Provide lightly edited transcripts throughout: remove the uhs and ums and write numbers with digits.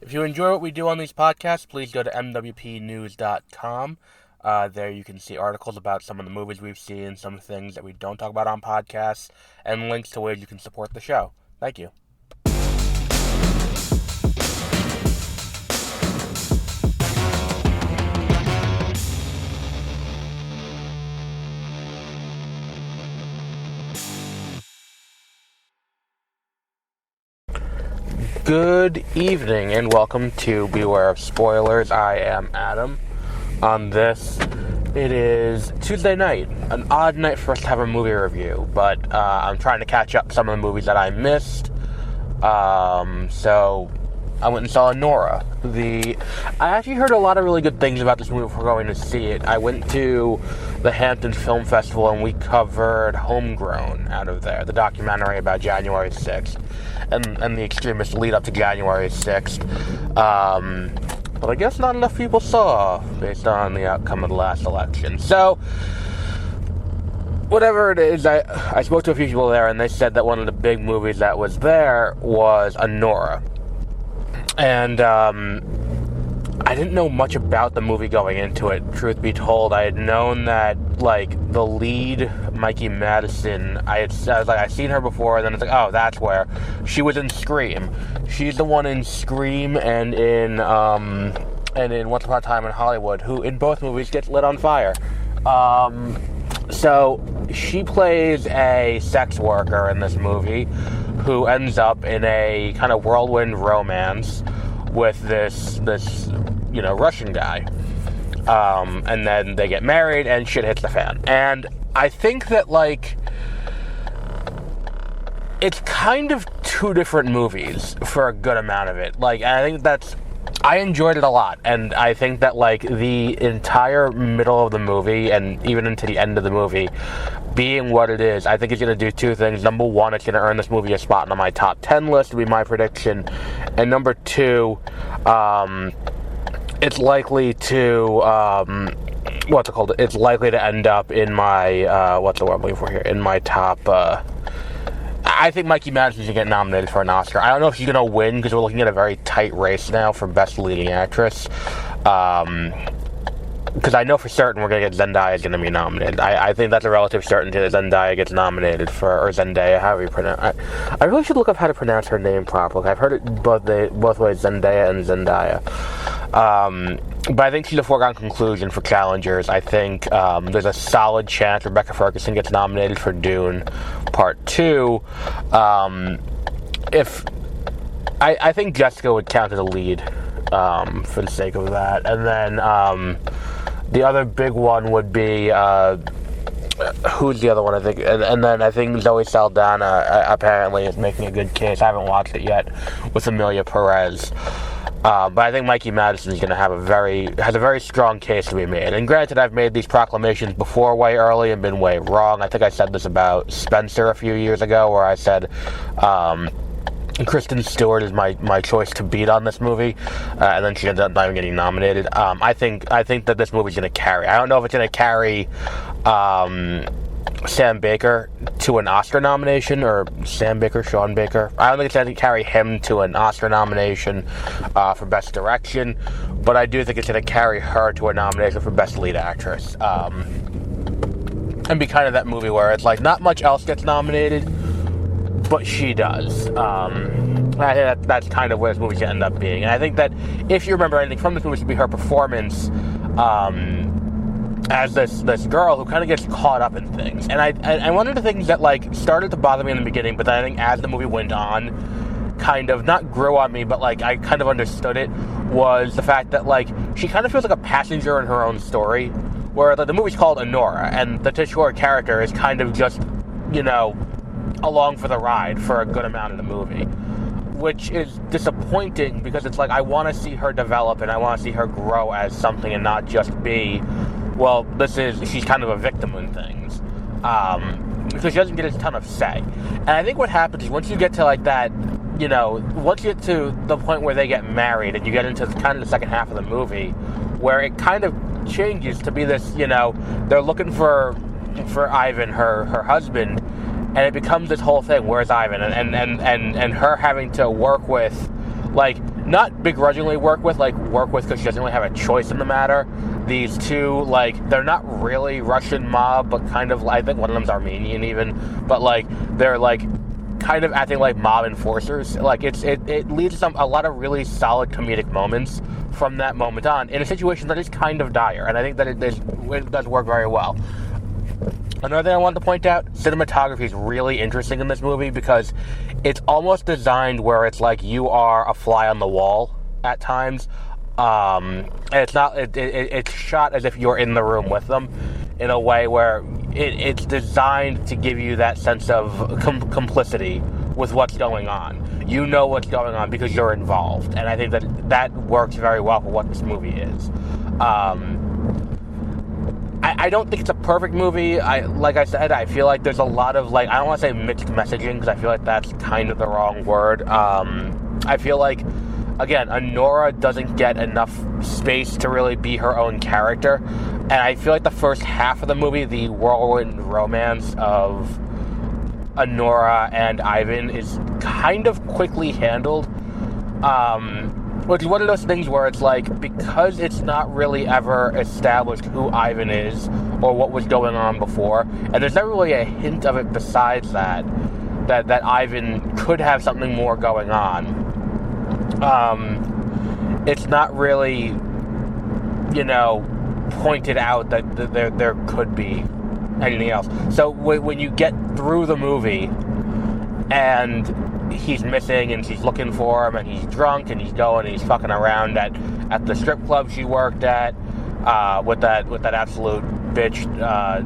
If you enjoy what we do on these podcasts, please go to mwpnews.com. There you can see articles about some of the movies we've seen, some things that we don't talk about on podcasts, and links to ways you can support the show. Thank you. Good evening and welcome to Beware of Spoilers. I am Adam. On this, it is Tuesday night, an odd night for us to have a movie review, but I'm trying to catch up some of the movies that I missed. So I went and saw Anora. I actually heard a lot of really good things about this movie before going to see it. I went to the Hamptons Film Festival and we covered Homegrown out of there, the documentary about January 6th and the extremist lead up to January 6th. But I guess not enough people saw based on the outcome of the last election. So, whatever it is, I spoke to a few people there and they said that one of the big movies that was there was Anora. And I didn't know much about the movie going into it, truth be told. I had known that, the lead, Mikey Madison, I was like, I've seen her before, and then it's like, oh, that's where. She was in Scream. She's the one in Scream and in Once Upon a Time in Hollywood, who in both movies gets lit on fire. So she plays a sex worker in this movie who ends up in a kind of whirlwind romance with this Russian guy. And then they get married and shit hits the fan. And I think that, it's kind of two different movies for a good amount of it. I enjoyed it a lot, and I think that, the entire middle of the movie, and even into the end of the movie, being what it is, I think it's going to do two things. Number one, it's going to earn this movie a spot on my top 10 list, would be my prediction. And number two, it's likely to, it's likely to end up in my, what's the word I'm looking for here? In my top, I think Mikey Madison should get nominated for an Oscar. I don't know if she's going to win, because we're looking at a very tight race now for Best Leading Actress. Because I know for certain we're going to get Zendaya is going to be nominated. I think that's a relative certainty that Zendaya gets nominated for, or Zendaya, however you pronounce it. I really should look up how to pronounce her name properly. I've heard it both ways, Zendaya and Zendaya. But I think she's a foregone conclusion for challengers. I think there's a solid chance Rebecca Ferguson gets nominated for Dune Part 2. I think Jessica would count as a lead for the sake of that. And then the other big one would be who's the other one, I think? And then I think Zoe Saldana apparently is making a good case. I haven't watched it yet with Emilia Perez. But I think Mikey Madison is going to have a very strong case to be made. And granted, I've made these proclamations before way early and been way wrong. I think I said this about Spencer a few years ago, where I said Kristen Stewart is my choice to beat on this movie, and then she ends up not even getting nominated. I think that this movie's going to carry. I don't know if it's going to carry Sam Baker to an Oscar nomination, or Sean Baker. I don't think it's going to carry him to an Oscar nomination for Best Direction, but I do think it's going to carry her to a nomination for Best Lead Actress. And be kind of that movie where it's not much else gets nominated, but she does. I think that's kind of where this movie's going to end up being. And I think that if you remember anything from this movie, should be her performance as this girl who kind of gets caught up in things. And one of the things that started to bother me in the beginning, but then I think as the movie went on, kind of not grew on me, but I kind of understood it, was the fact that she kind of feels like a passenger in her own story, where the movie's called Anora, and the titular character is kind of just along for the ride for a good amount of the movie, which is disappointing, because it's I want to see her develop and I want to see her grow as something and not just be, she's kind of a victim in things, because she doesn't get a ton of say. And I think what happens is once you get to that, once you get to the point where they get married and you get into kind of the second half of the movie, where it kind of changes to be this, they're looking for Ivan, her husband, and it becomes this whole thing, where's Ivan? And her having to work with, not begrudgingly work with because she doesn't really have a choice in the matter. These two, like, they're not really Russian mob, but kind of, I think one of them's Armenian even, but, like, they're, like, kind of acting like mob enforcers. Like, it leads to a lot of really solid comedic moments from that moment on, in a situation that is kind of dire, and I think that it does work very well. Another thing I wanted to point out, cinematography is really interesting in this movie, because it's almost designed where it's like you are a fly on the wall at times. And it's not. It's shot as if you're in the room with them, in a way where it's designed to give you that sense of complicity with what's going on. You know what's going on because you're involved, and I think that works very well for what this movie is. I don't think it's a perfect movie. Like I said, I feel like there's a lot of, like, I don't want to say mixed messaging, because I feel like that's kind of the wrong word. I feel like, again, Anora doesn't get enough space to really be her own character. And I feel like the first half of the movie, the whirlwind romance of Anora and Ivan, is kind of quickly handled. Which is one of those things where it's like, because it's not really ever established who Ivan is or what was going on before, and there's never really a hint of it besides that Ivan could have something more going on. It's not really, pointed out that there could be anything else. So when you get through the movie and he's missing and she's looking for him and he's drunk and he's going and he's fucking around at the strip club she worked at with that absolute bitch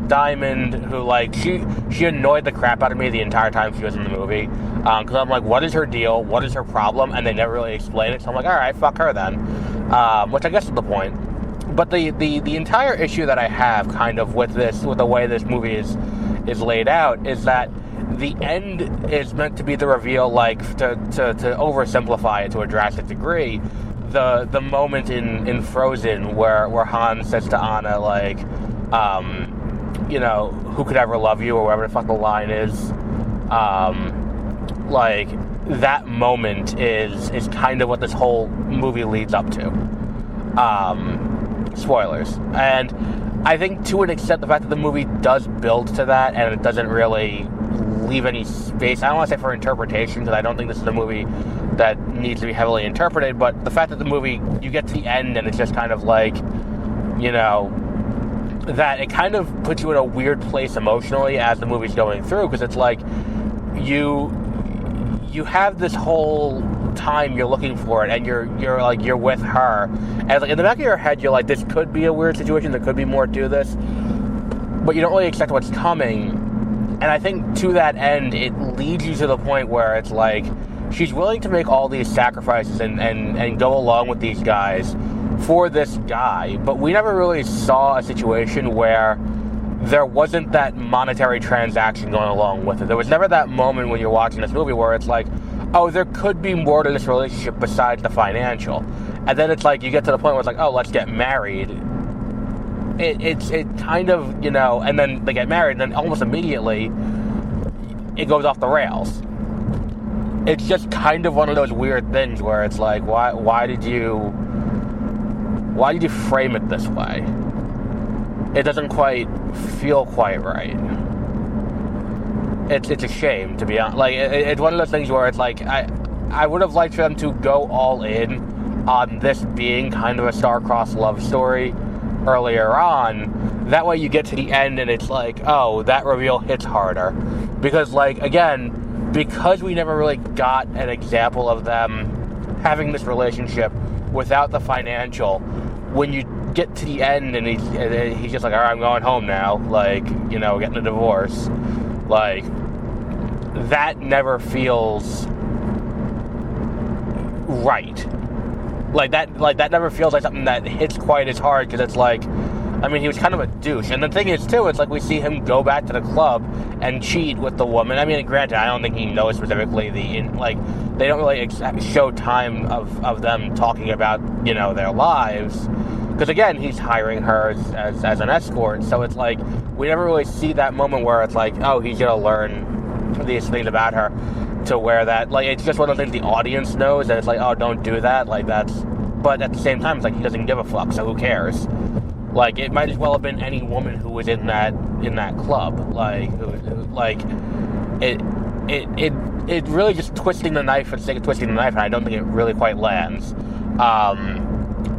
Diamond, who, like, she annoyed the crap out of me the entire time she was in the movie, because I'm like, what is her deal, what is her problem? And they never really explain it, so I'm like, alright, fuck her then, which I guess is the point. But the entire issue that I have kind of with the way this movie is laid out is that the end is meant to be the reveal, like, to oversimplify it to a drastic degree. The moment in Frozen where Han says to Anna, like, who could ever love you, or whatever the fuck the line is, like, that moment is kind of what this whole movie leads up to. Spoilers. And I think, to an extent, the fact that the movie does build to that, and it doesn't really leave any space, I don't want to say for interpretation, because I don't think this is a movie that needs to be heavily interpreted, but the fact that the movie, you get to the end and it's just kind of like, that it kind of puts you in a weird place emotionally as the movie's going through, because it's like you have this whole time you're looking for it, and you're with her, and, like, in the back of your head you're like, this could be a weird situation, there could be more to this, but you don't really expect what's coming. And I think to that end, it leads you to the point where it's like, she's willing to make all these sacrifices and go along with these guys for this guy, but we never really saw a situation where there wasn't that monetary transaction going along with it. There was never that moment when you're watching this movie where it's like, oh, there could be more to this relationship besides the financial. And then it's like, you get to the point where it's like, oh, let's get married. It kind of, and then they get married, and then almost immediately it goes off the rails. It's just kind of one of those weird things where it's like, why did you frame it this way? It doesn't quite feel quite right. It's a shame, to be honest. Like, it's one of those things where it's like, I would have liked for them to go all in on this being kind of a star-crossed love story earlier on. That way you get to the end and it's like, oh, that reveal hits harder. Because, like, again, because we never really got an example of them having this relationship without the financial, when you get to the end and he's just like, alright, I'm going home now, like, getting a divorce, like, that never feels right. Like that never feels like something that hits quite as hard, because it's like, I mean, he was kind of a douche. And the thing is, too, it's like we see him go back to the club and cheat with the woman. I mean, granted, I don't think he knows specifically they don't really show time of them talking about, their lives. Because, again, he's hiring her as an escort. So it's like, we never really see that moment where it's like, oh, he's going to learn these things about her. to where that, like, it's just one of the things the audience knows, and it's like, oh, don't do that, like, that's, but at the same time, it's like, he doesn't give a fuck, so who cares? Like, it might as well have been any woman who was in that club, like, it really just twisting the knife for the sake of twisting the knife, and I don't think it really quite lands.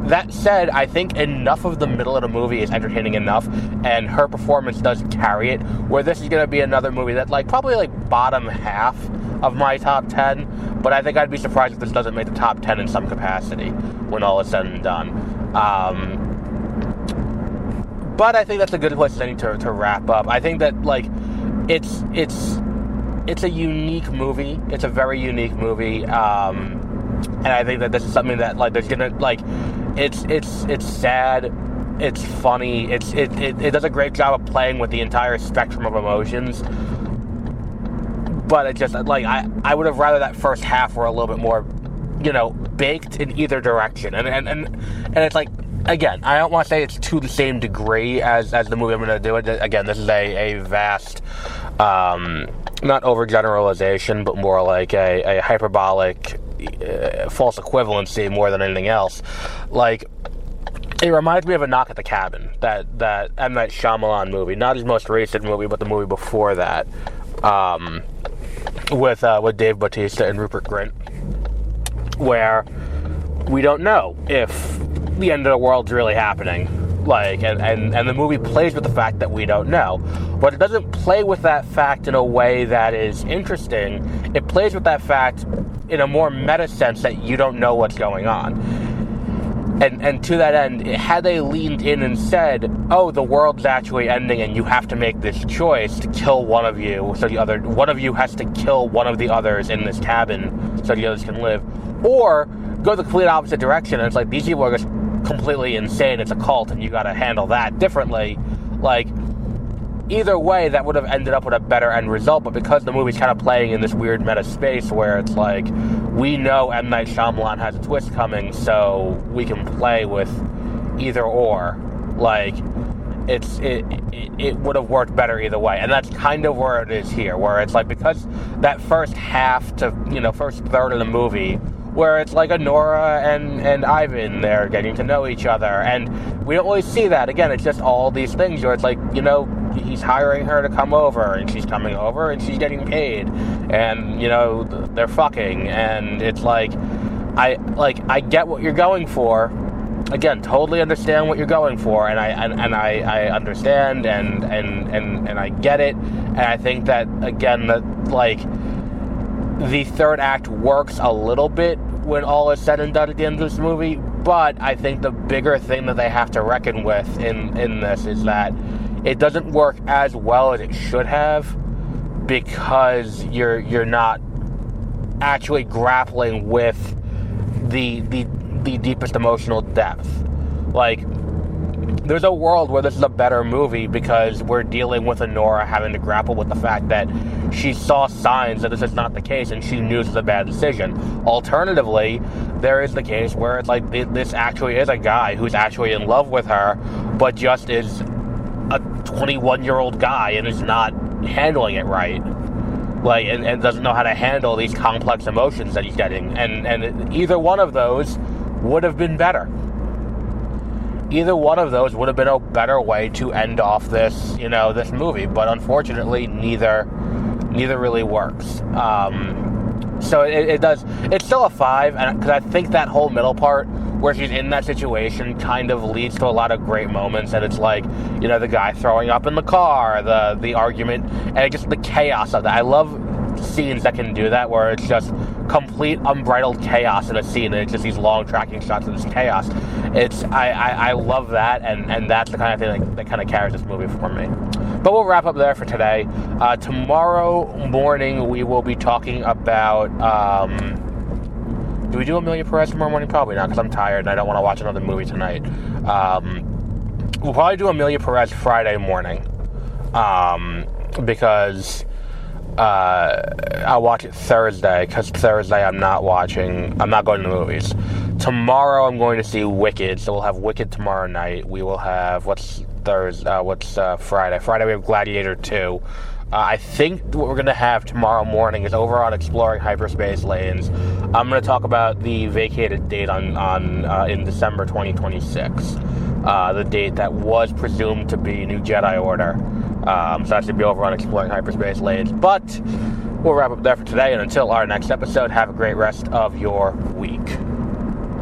That said, I think enough of the middle of the movie is entertaining enough, and her performance does carry it, where this is going to be another movie that, like, probably, like, bottom half of my top 10, but I think I'd be surprised if this doesn't make the top 10 in some capacity when all is said and done. But I think that's a good place to wrap up. I think that, like, it's a unique movie. It's a very unique movie, and I think that this is something that, like, there's gonna, like, it's sad, it's funny, it does a great job of playing with the entire spectrum of emotions, but it just, like, I would have rather that first half were a little bit more, you know, baked in either direction, and it's like, again, I don't want to say it's to the same degree as the movie I'm going to do it. Again, this is a vast, not overgeneralization, but more like a hyperbolic false equivalency more than anything else. Like, it reminds me of A Knock at the Cabin, that M. Night Shyamalan movie, not his most recent movie, but the movie before that, with Dave Bautista and Rupert Grint, where we don't know if the end of the world's really happening. Like, and the movie plays with the fact that we don't know. But it doesn't play with that fact in a way that is interesting. It plays with that fact in a more meta sense that you don't know what's going on. And to that end, had they leaned in and said, oh, the world's actually ending and you have to make this choice to kill one of you, so one of you has to kill one of the others in this cabin so the others can live, or go the complete opposite direction, and it's like, these people are just completely insane, it's a cult, and you gotta handle that differently. Like, either way, that would have ended up with a better end result, but because the movie's kind of playing in this weird meta space where it's like, we know M. Night Shyamalan has a twist coming, so we can play with either or. Like, it would have worked better either way, and that's kind of where it is here, where it's like, because that first half to, first third of the movie, where it's like Anora and Ivan, they're getting to know each other, and we don't really see that. Again, it's just all these things where it's like, he's hiring her to come over, and she's coming over, and she's getting paid, and, they're fucking, and it's like, I get what you're going for. Again, totally understand what you're going for, and I understand, and I get it, and I think that, again, that, like, the third act works a little bit when all is said and done at the end of this movie, but I think the bigger thing that they have to reckon with in this is that it doesn't work as well as it should have, because you're not actually grappling with the deepest emotional depth. Like, there's a world where this is a better movie because we're dealing with Anora having to grapple with the fact that she saw signs that this is not the case and she knew this was a bad decision. Alternatively, there is the case where it's like this actually is a guy who's actually in love with her, but just is a 21-year-old guy and is not handling it right. Like, and doesn't know how to handle these complex emotions that he's getting. And either one of those would have been better. Either one of those would have been a better way to end off this, this movie. But unfortunately, neither really works. So it does. It's still a 5, and because I think that whole middle part where she's in that situation kind of leads to a lot of great moments, and it's like, the guy throwing up in the car, the argument, and just the chaos of that. I love scenes that can do that, where it's just complete unbridled chaos in a scene, and it's just these long tracking shots of this chaos. I love that, and that's the kind of thing that kind of carries this movie for me. But we'll wrap up there for today. Tomorrow morning we will be talking about, do we do Amelia Perez tomorrow morning? Probably not, because I'm tired and I don't want to watch another movie tonight. We'll probably do Amelia Perez Friday morning, because I'll watch it Thursday, because Thursday I'm not going to the movies. Tomorrow I'm going to see Wicked, so we'll have Wicked tomorrow night. We will have, Friday? Friday we have Gladiator 2. I think what we're going to have tomorrow morning is over on Exploring Hyperspace Lanes. I'm going to talk about the vacated date in December 2026. The date that was presumed to be New Jedi Order. So that should be over on Exploring Hyperspace Lanes. But we'll wrap up there for today, and until our next episode, have a great rest of your week.